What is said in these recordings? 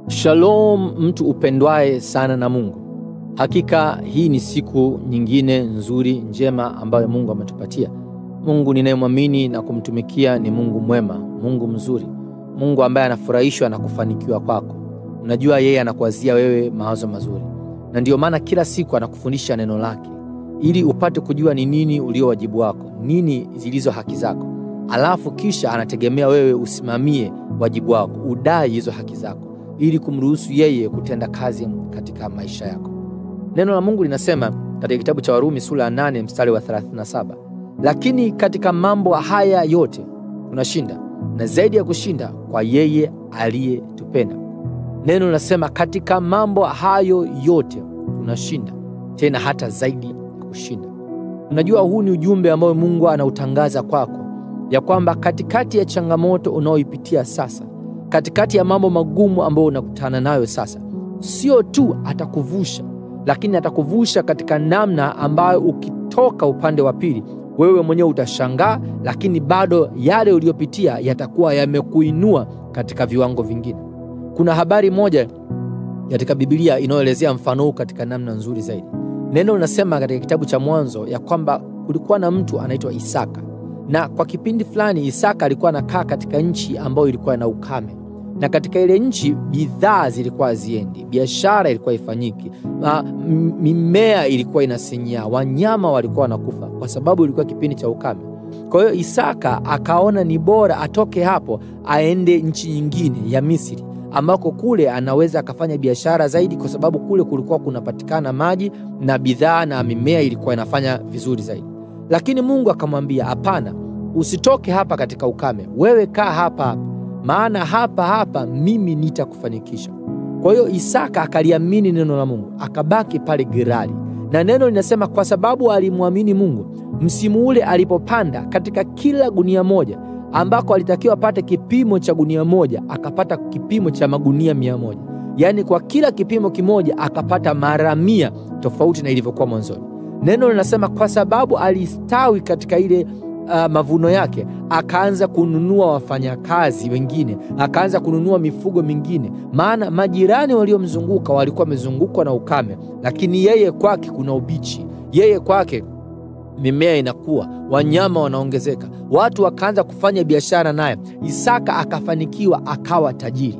Shalom, mtu upendwaye sana na Mungu. Hakika hii ni siku nyingine nzuri njema ambayo Mungu ametupatia. Mungu ninayemwamini na kumtumikia ni Mungu mwema, Mungu mzuri, Mungu ambaye anafurahishwa na kufanikiwa kwako. Unajua yeye anakuwazia wewe mawazo mazuri. Na ndio maana kila siku anakufundisha neno lake ili upate kujua ni nini ulio wajibu wako, nini zilizo haki zako. Alafu kisha anategemea wewe usimamie wajibu wako, udai hizo haki zako, ili kumruhusu yeye kutenda kazi katika maisha yako. Neno la Mungu linasema katika kitabu cha Warumi sura ya 8 mstari wa 37, lakini katika mambo haya yote tunashinda, na zaidi ya kushinda kwa yeye aliyetupenda. Neno linasema katika mambo hayo yote tunashinda, tena hata zaidi ya kushinda. Unajua huu ni ujumbe ambao Mungu anautangaza kwako, ya kwamba katikati ya changamoto unaoipitia sasa, katikati ya mambo magumu ambayo unakutana nayo sasa, sio tu atakuvusha, lakini atakuvusha katika namna ambayo ukitoka upande wa pili wewe mwenyewe utashangaa, lakini bado yale uliyopitia yatakuwa yamekuinua katika viwango vingine. Kuna habari moja katika Biblia inayoelezea mfano huu katika namna nzuri zaidi. Neno linasema katika kitabu cha Mwanzo ya kwamba kulikuwa na mtu anaitwa Isaka. Na kwa kipindi fulani Isaka alikuwa anakaa katika nchi ambayo ilikuwa na ukame. Na katika ile nchi bidhaa zilikuwa haziendi, biashara ilikuwa ifanyiki, mimea ilikuwa inasinyaa, wanyama walikuwa wanakufa kwa sababu ilikuwa kipindi cha ukame. Kwa hiyo Isaka akaona ni bora atoke hapo aende nchi nyingine ya Misri, ambako kule anaweza akafanya biashara zaidi, kwa sababu kule kulikuwa kunapatikana maji na bidhaa na mimea ilikuwa inafanya vizuri zaidi. Lakini Mungu akamwambia, hapana, usitoke hapa katika ukame, wewe kaa hapa, maana hapa mimi nitakufanikisha. Kwa hiyo Isaka akaliamini neno la Mungu, akabaki pale Gerari. Na neno linasema kwa sababu alimwamini Mungu, msimu ule alipopanda, katika kila gunia moja ambako alitakiwa apate kipimo cha gunia moja, akapata kipimo cha magunia 100. Yaani kwa kila kipimo kimoja akapata mara 100, tofauti na ilivyokuwa mwanzoni. Neno linasema kwa sababu alistawi katika ile mavuno yake, akaanza kununua wafanyakazi wengine, akaanza kununua mifugo mingine, maana majirani waliomzunguka walikuwa wamezungukwa na ukame, lakini yeye kwake kuna ubichi, yeye kwake mimea inakuwa, wanyama wanaongezeka, watu wakaanza kufanya biashara naye. Isaka akafanikiwa, akawa tajiri.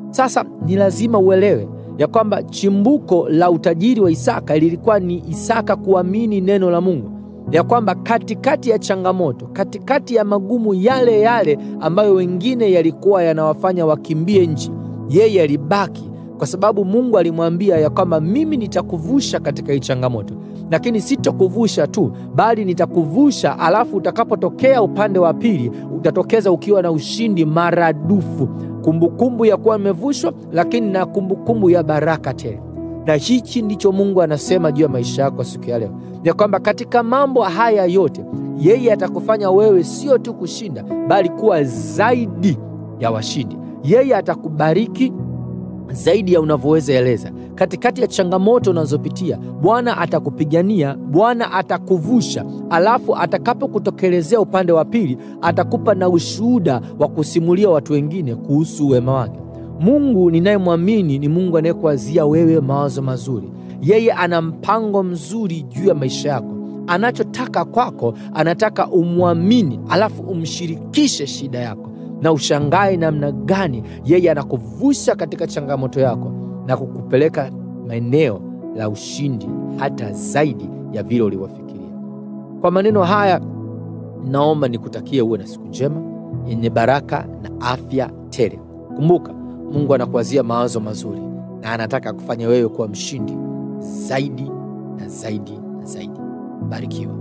Sasa ni lazima uelewe ya kwamba chimbuko la utajiri wa Isaka lilikuwa ni Isaka kuamini neno la Mungu, ya kwamba katikati ya changamoto, katikati ya magumu yale ambayo wengine yalikuwa yanawafanya wakimbie nchi, yeye alibaki, kwa sababu Mungu alimwambia ya kwamba mimi nitakuvusha katika hii changamoto, lakini sitakuvusha tu, bali nitakuvusha, alafu utakapotokea upande wa pili utatokeza ukiwa na ushindi maradufu, kumbukumbu ya kuwa umevushwa, lakini na kumbukumbu ya baraka tele. Na hichi ndicho Mungu anasema juu ya maisha yako siku ya leo, ya kwamba katika mambo haya yote yeye atakufanya wewe sio tu kushinda, bali kuwa zaidi ya washindi. Yeye atakubariki zaidi ya unavyoweza eleza. Katikati ya changamoto unazopitia, Bwana atakupigania, Bwana atakuvusha, alafu atakapokutokelezea upande wa pili atakupa na ushuhuda wa kusimulia watu wengine kuhusu wema wake. Mungu ninayemwamini ni Mungu anayekuwazia wewe mawazo mazuri. Yeye ana mpango mzuri juu ya maisha yako. Anachotaka kwako, anataka umwamini, alafu umshirikishe shida yako, na ushangae namna gani yeye anakuvusha katika changamoto yako na kukupeleka maeneo la ushindi hata zaidi ya vile ulivyofikiria. Kwa maneno haya, naomba nikutakie uwe na siku njema yenye baraka na afya tele. Kumbuka, Mungu anakuwazia mawazo mazuri na anataka kufanya wewe kuwa mshindi zaidi na zaidi na zaidi. Barikiwa.